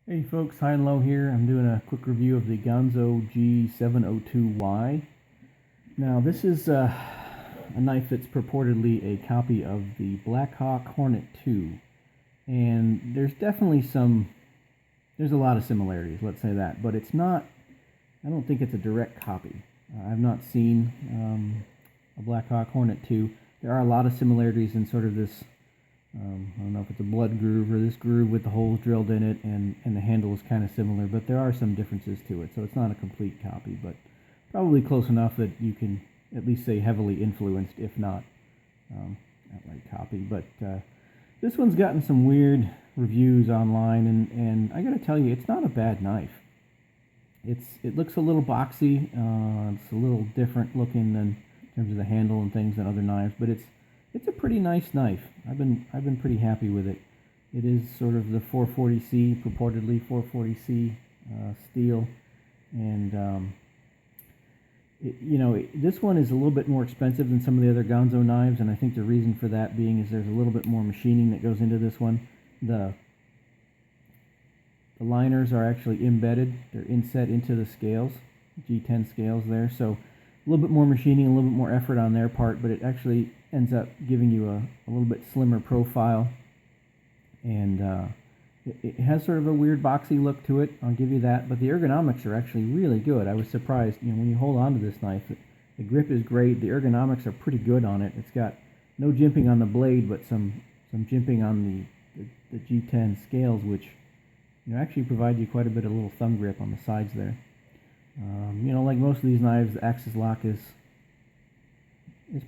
Hey folks, high and low here. I'm doing a quick review of the Ganzo G-702Y. Now this is a knife that's purportedly a copy of the Blackhawk Hornet II. And there's definitely there's a lot of similarities, let's say that. But it's not, I don't think it's a direct copy. I've not seen a Blackhawk Hornet II. There are a lot of similarities in sort of this I don't know if it's a blood groove or this groove with the holes drilled in it, and the handle is kind of similar, but there are some differences to it, so it's not a complete copy, but probably close enough that you can at least say heavily influenced, if not outright copy. But this one's gotten some weird reviews online, and I gotta tell you, it's not a bad knife. It looks a little boxy, it's a little different looking than in terms of the handle and things than other knives, but it's a pretty nice knife. I've been pretty happy with it. It is sort of the 440C, purportedly 440C steel, and this one is a little bit more expensive than some of the other Ganzo knives, and I think the reason for that being is there's a little bit more machining that goes into this one. The liners are actually embedded; they're inset into the scales, G10 scales there, so a little bit more machining, a little bit more effort on their part, but it actually ends up giving you a little bit slimmer profile, and it has sort of a weird boxy look to it, I'll give you that, but the ergonomics are actually really good. I was surprised, when you hold on to this knife, the grip is great, the ergonomics are pretty good on it. It's got no jimping on the blade, but some jimping on the G10 scales, which actually provide you quite a bit of little thumb grip on the sides there. Like most of these knives, the axis lock is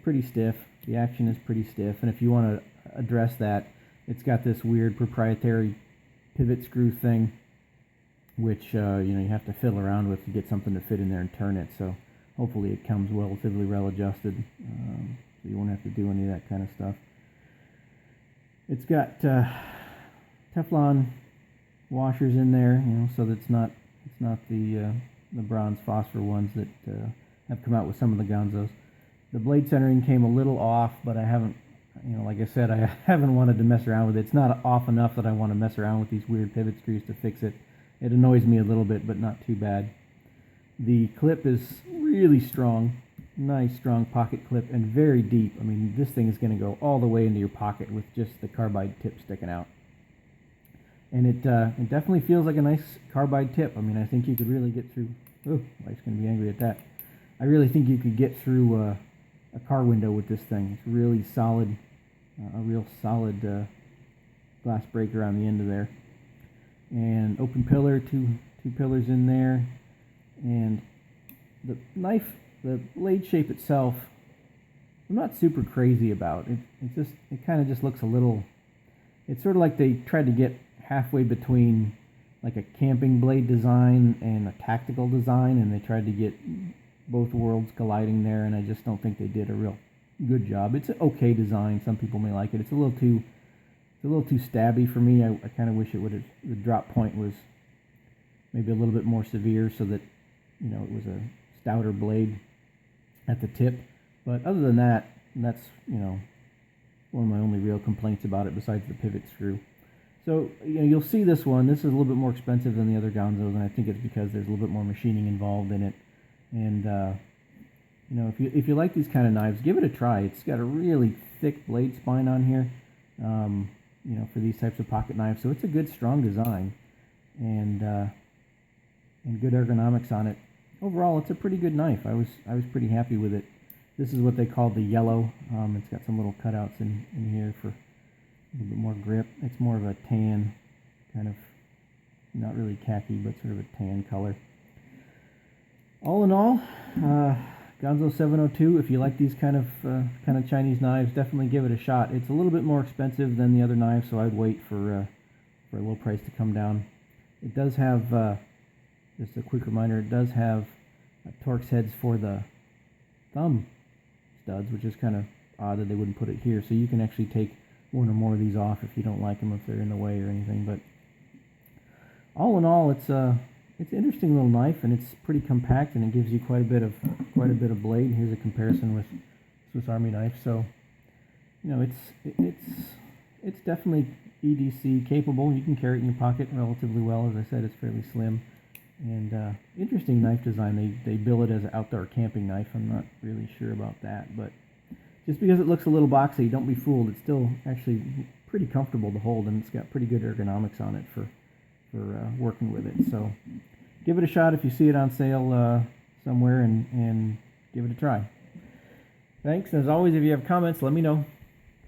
pretty stiff. The action is pretty stiff, and if you want to address that, it's got this weird proprietary pivot screw thing, which you have to fiddle around with to get something to fit in there and turn it. So hopefully it comes relatively well adjusted, so you won't have to do any of that kind of stuff. It's got Teflon washers in there, so that it's not the bronze phosphor ones that have come out with some of the Ganzos. The blade centering came a little off, but I haven't, like I said, I haven't wanted to mess around with it. It's not off enough that I want to mess around with these weird pivot screws to fix it. It annoys me a little bit, but not too bad. The clip is really strong, nice strong pocket clip, and very deep. I mean, this thing is going to go all the way into your pocket with just the carbide tip sticking out. And it definitely feels like a nice carbide tip. I mean, I think you could really get through. Oh, wife's going to be angry at that. I really think you could get through a car window with this thing. It's really solid, a real solid glass breaker on the end of there. And open pillar, two pillars in there. And the knife, the blade shape itself, I'm not super crazy about. It kind of just looks a little. It's sort of like they tried to get halfway between like a camping blade design and a tactical design, and they tried to get both worlds colliding there, and I just don't think they did a real good job. It's an okay design. Some people may like it. It's a little too stabby for me. I kind of wish the drop point was maybe a little bit more severe, so that it was a stouter blade at the tip. But other than that, that's one of my only real complaints about it, besides the pivot screw. So you'll see this one. This is a little bit more expensive than the other Ganzos, and I think it's because there's a little bit more machining involved in it. And if you like these kind of knives, give it a try. It's got a really thick blade spine on here, for these types of pocket knives. So it's a good, strong design, and good ergonomics on it. Overall, it's a pretty good knife. I was pretty happy with it. This is what they call the yellow. It's got some little cutouts in here for a little bit more grip. It's more of a tan, kind of, not really khaki, but sort of a tan color. All in all, Ganzo 702, if you like these kind of Chinese knives, definitely give it a shot. It's a little bit more expensive than the other knives, so I'd wait for a low price to come down. It does have, just a quick reminder, it does have Torx heads for the thumb studs, which is kind of odd that they wouldn't put it here. So you can actually take one or more of these off if you don't like them, if they're in the way or anything. But all in all, it's an interesting little knife, and it's pretty compact, and it gives you quite a bit of blade. Here's a comparison with Swiss Army knife. So it's definitely EDC capable. You can carry it in your pocket relatively well. As I said, it's fairly slim. And interesting knife design. They bill it as an outdoor camping knife. I'm not really sure about that, but just because it looks a little boxy, don't be fooled. It's still actually pretty comfortable to hold, and it's got pretty good ergonomics on it for working with it. So give it a shot if you see it on sale somewhere, and give it a try. Thanks. And as always, if you have comments, let me know.